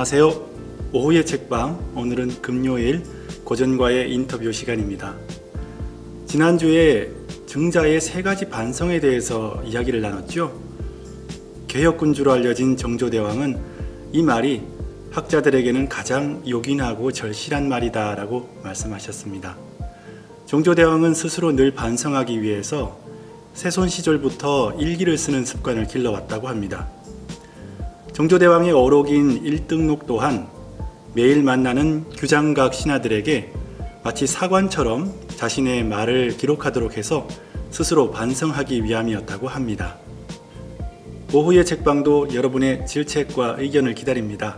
안녕하세요. 오후의 책방, 오늘은 금요일 고전과의 인터뷰 시간입니다. 지난주에 증자의 세 가지 반성에 대해서 이야기를 나눴죠. 개혁군주로 알려진 정조대왕은 이 말이 학자들에게는 가장 요긴하고 절실한 말이다 라고 말씀하셨습니다. 정조대왕은 스스로 늘 반성하기 위해서 세손 시절부터 일기를 쓰는 습관을 길러왔다고 합니다. 정조대왕의 어록인 일등록 또한 매일 만나는 규장각 신하들에게 마치 사관처럼 자신의 말을 기록하도록 해서 스스로 반성하기 위함이었다고 합니다. 오후의 책방도 여러분의 질책과 의견을 기다립니다.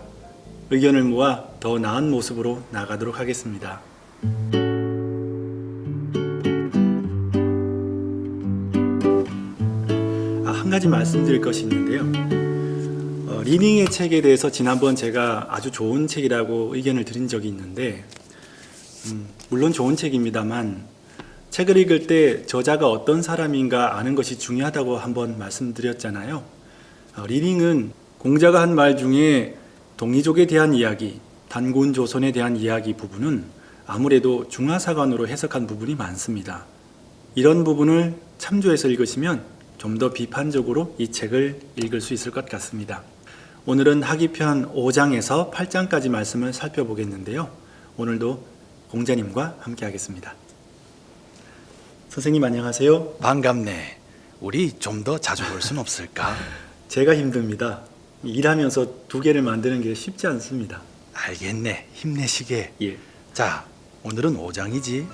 의견을 모아 더 나은 모습으로 나가도록 하겠습니다. 한 가지 말씀드릴 것이 있는데요. 리닝의 책에 대해서 지난번 제가 아주 좋은 책이라고 의견을 드린 적이 있는데 물론 좋은 책입니다만 책을 읽을 때 저자가 어떤 사람인가 아는 것이 중요하다고 한번 말씀드렸잖아요. 리닝은 공자가 한 말 중에 동이족에 대한 이야기, 단군 조선에 대한 이야기 부분은 아무래도 중화사관으로 해석한 부분이 많습니다. 이런 부분을 참조해서 읽으시면 좀 더 비판적으로 이 책을 읽을 수 있을 것 같습니다. 오늘은 학위편 5장에서 8장까지 말씀을 살펴보겠는데요. 오늘도 공자님과 함께 하겠습니다. 선생님 안녕하세요. 반갑네. 우리 좀 더 자주 볼 순 없을까? 제가 힘듭니다. 일하면서 두 개를 만드는 게 쉽지 않습니다. 알겠네. 힘내시게. 예. 자, 오늘은 5장이지.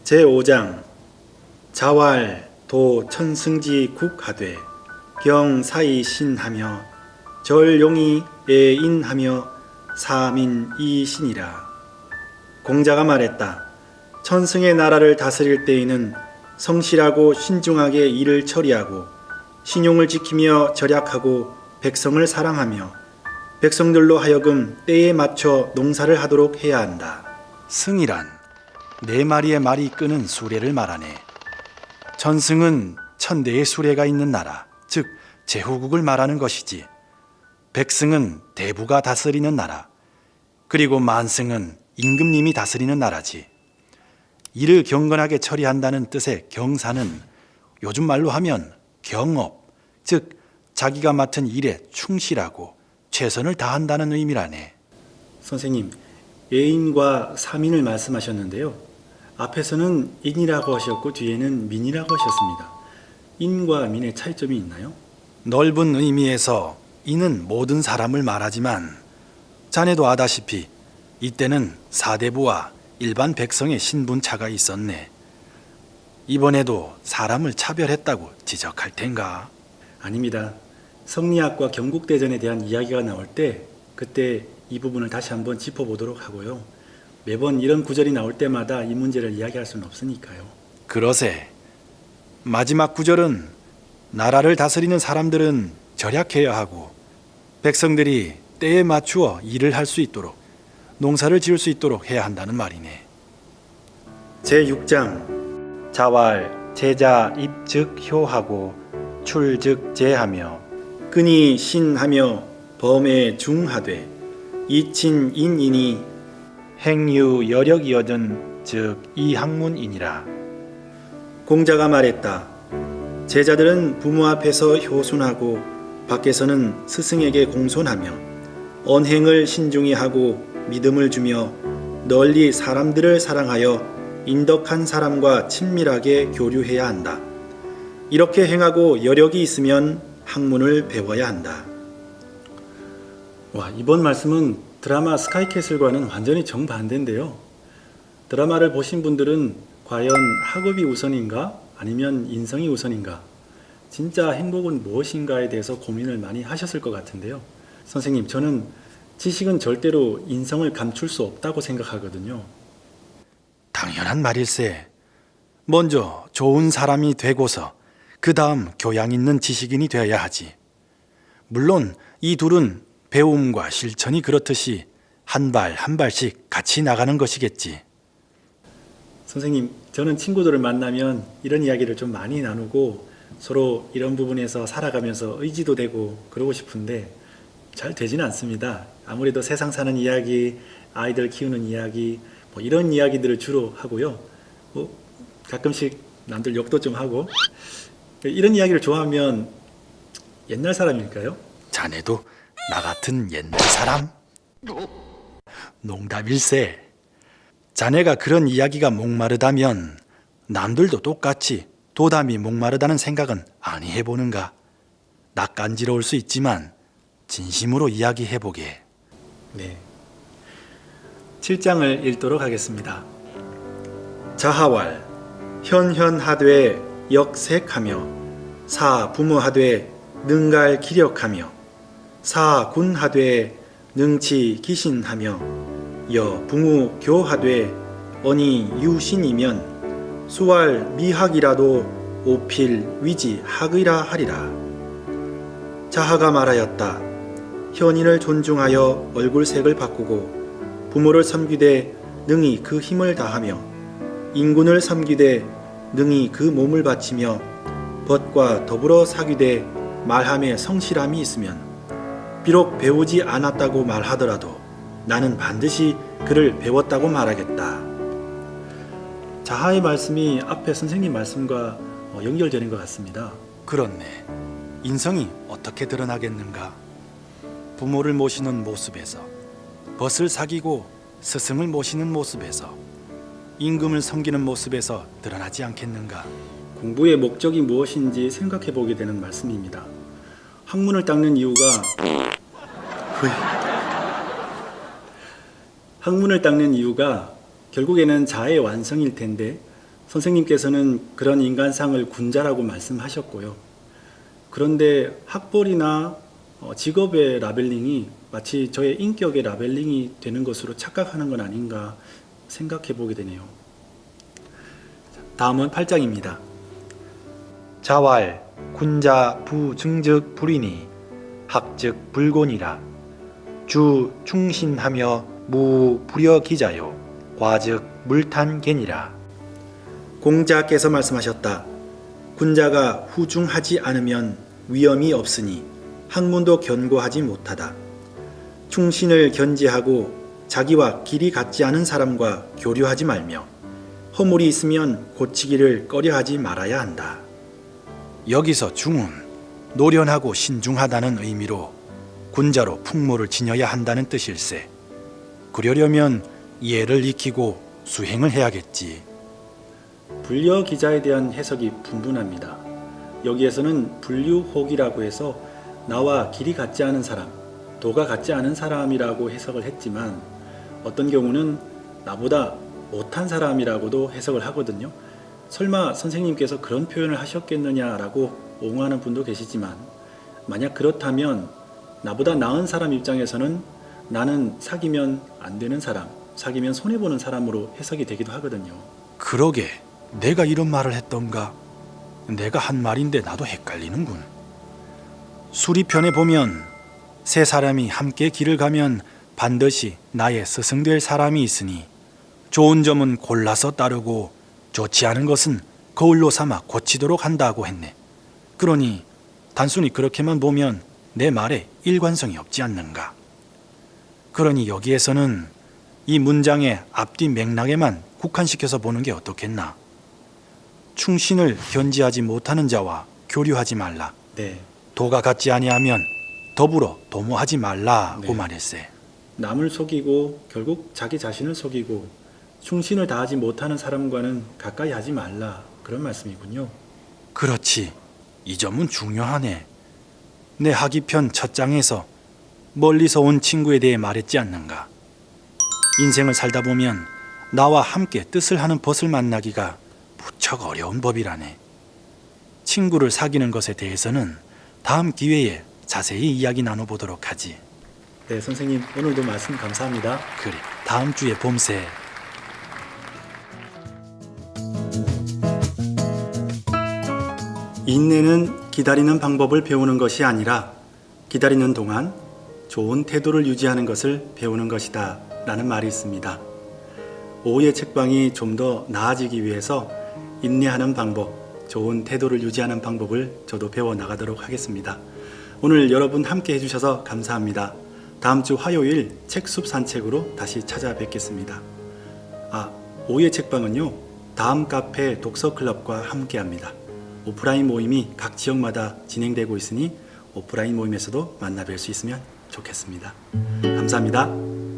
제5장 자왈 도 천승지 국하되 경사이 신하며 절용이 애인하며 사민이 신이라. 공자가 말했다. 천승의 나라를 다스릴 때에는 성실하고 신중하게 일을 처리하고 신용을 지키며 절약하고 백성을 사랑하며 백성들로 하여금 때에 맞춰 농사를 하도록 해야 한다. 승이란 네 마리의 말이 끄는 수레를 말하네. 천승은 천대의 수레가 있는 나라, 즉 제후국을 말하는 것이지. 백승은 대부가 다스리는 나라, 그리고 만승은 임금님이 다스리는 나라지. 일을 경건하게 처리한다는 뜻의 경사는 요즘 말로 하면 경업, 즉 자기가 맡은 일에 충실하고 최선을 다한다는 의미라네. 선생님, 예인과 사민을 말씀하셨는데요. 앞에서는 인이라고 하셨고 뒤에는 민이라고 하셨습니다. 인과 민의 차이점이 있나요? 넓은 의미에서 이는 모든 사람을 말하지만 자네도 아다시피 이때는 사대부와 일반 백성의 신분차가 있었네. 이번에도 사람을 차별했다고 지적할 텐가? 아닙니다. 성리학과 경국대전에 대한 이야기가 나올 때 그때 이 부분을 다시 한번 짚어보도록 하고요. 매번 이런 구절이 나올 때마다 이 문제를 이야기할 수는 없으니까요. 그러세. 마지막 구절은 나라를 다스리는 사람들은 절약해야 하고 백성들이 때에 맞추어 일을 할 수 있도록 농사를 지을 수 있도록 해야 한다는 말이네. 제6장 자왈 제자 입즉 효하고 출즉 제하며 끈이 신하며 범에 중하되 이친인이니 행유 여력이여든 즉 이학문이니라. 공자가 말했다. 제자들은 부모 앞에서 효순하고 밖에서는 스승에게 공손하며 언행을 신중히 하고 믿음을 주며 널리 사람들을 사랑하여 인덕한 사람과 친밀하게 교류해야 한다. 이렇게 행하고 여력이 있으면 학문을 배워야 한다. 와, 이번 말씀은 드라마 스카이캐슬과는 완전히 정반대인데요. 드라마를 보신 분들은 과연 학업이 우선인가 아니면 인성이 우선인가, 진짜 행복은 무엇인가에 대해서 고민을 많이 하셨을 것 같은데요. 선생님, 저는 지식은 절대로 인성을 감출 수 없다고 생각하거든요. 당연한 말일세. 먼저 좋은 사람이 되고서 그 다음 교양 있는 지식인이 되어야 하지. 물론 이 둘은 배움과 실천이 그렇듯이 한 발 한 발씩 같이 나가는 것이겠지. 선생님, 저는 친구들을 만나면 이런 이야기를 좀 많이 나누고 서로 이런 부분에서 살아가면서 의지도 되고 그러고 싶은데 잘 되지는 않습니다. 아무래도 세상 사는 이야기, 아이들 키우는 이야기, 뭐 이런 이야기들을 주로 하고요. 뭐 가끔씩 남들 욕도 좀 하고 이런 이야기를 좋아하면 옛날 사람일까요? 자네도 나 같은 옛날 사람? 농담일세. 자네가 그런 이야기가 목마르다면 남들도 똑같이 도담이 목마르다는 생각은 아니 해보는가? 낯간지러울 수 있지만 진심으로 이야기해보게. 네. 7장을 읽도록 하겠습니다. 자하왈 현현하되 역색하며 사부무하되 능갈 기력하며 사군하되 능치 기신하며 여붕우교하되 어니 유신이면 수왈 미학이라도 오필 위지 학의라 하리라. 자하가 말하였다. 현인을 존중하여 얼굴색을 바꾸고 부모를 섬기되 능히 그 힘을 다하며 인군을 섬기되 능히 그 몸을 바치며 벗과 더불어 사귀되 말함에 성실함이 있으면 비록 배우지 않았다고 말하더라도 나는 반드시 그를 배웠다고 말하겠다. 자하의 말씀이 앞에 선생님 말씀과 연결되는 것 같습니다. 그렇네. 인성이 어떻게 드러나겠는가? 부모를 모시는 모습에서, 벗을 사귀고 스승을 모시는 모습에서, 임금을 섬기는 모습에서 드러나지 않겠는가? 공부의 목적이 무엇인지 생각해 보게 되는 말씀입니다. 학문을 닦는 이유가 학문을 닦는 이유가 결국에는 자아의 완성일 텐데 선생님께서는 그런 인간상을 군자라고 말씀하셨고요. 그런데 학벌이나 직업의 라벨링이 마치 저의 인격의 라벨링이 되는 것으로 착각하는 건 아닌가 생각해 보게 되네요. 다음은 8장입니다. 자왈 군자 부증즉 불이니 학즉 불곤이라. 주 충신하며 무 불여기자요 과즉 물탄개니라. 공자께서 말씀하셨다. 군자가 후중하지 않으면 위엄이 없으니 학문도 견고하지 못하다. 충신을 견지하고 자기와 길이 같지 않은 사람과 교류하지 말며 허물이 있으면 고치기를 꺼려하지 말아야 한다. 여기서 중은 노련하고 신중하다는 의미로 군자로 풍모를 지녀야 한다는 뜻일세. 그러려면 예를 익히고 수행을 해야겠지. 불려기자에 대한 해석이 분분합니다. 여기에서는 불유혹이라고 해서 나와 길이 같지 않은 사람, 도가 같지 않은 사람이라고 해석을 했지만 어떤 경우는 나보다 못한 사람이라고도 해석을 하거든요. 설마 선생님께서 그런 표현을 하셨겠느냐라고 옹호하는 분도 계시지만 만약 그렇다면 나보다 나은 사람 입장에서는 나는 사귀면 안 되는 사람, 사귀면 손해보는 사람으로 해석이 되기도 하거든요. 그러게 내가 이런 말을 했던가? 내가 한 말인데 나도 헷갈리는군. 수리편에 보면 세 사람이 함께 길을 가면 반드시 나의 스승될 사람이 있으니 좋은 점은 골라서 따르고 좋지 않은 것은 거울로 삼아 고치도록 한다고 했네. 그러니 단순히 그렇게만 보면 내 말에 일관성이 없지 않는가? 그러니 여기에서는 이 문장의 앞뒤 맥락에만 국한시켜서 보는 게 어떻겠나? 충신을 견지하지 못하는 자와 교류하지 말라. 네. 도가 같지 아니하면 더불어 도모하지 말라고 네. 말했세. 남을 속이고 결국 자기 자신을 속이고 충신을 다하지 못하는 사람과는 가까이 하지 말라. 그런 말씀이군요. 그렇지. 이 점은 중요하네. 내 학이편 첫 장에서 멀리서 온 친구에 대해 말했지 않는가? 인생을 살다 보면 나와 함께 뜻을 하는 벗을 만나기가 무척 어려운 법이라네. 친구를 사귀는 것에 대해서는 다음 기회에 자세히 이야기 나눠보도록 하지. 네, 선생님 오늘도 말씀 감사합니다. 그래, 다음 주에 봄새. 인내는 기다리는 방법을 배우는 것이 아니라 기다리는 동안 좋은 태도를 유지하는 것을 배우는 것이다 라는 말이 있습니다. 오후의 책방이 좀 더 나아지기 위해서 인내하는 방법, 좋은 태도를 유지하는 방법을 저도 배워 나가도록 하겠습니다. 오늘 여러분 함께 해주셔서 감사합니다. 다음 주 화요일 책숲 산책으로 다시 찾아뵙겠습니다. 오후의 책방은요, 다음 카페 독서클럽과 함께합니다. 오프라인 모임이 각 지역마다 진행되고 있으니 오프라인 모임에서도 만나 뵐 수 있으면 좋겠습니다. 감사합니다.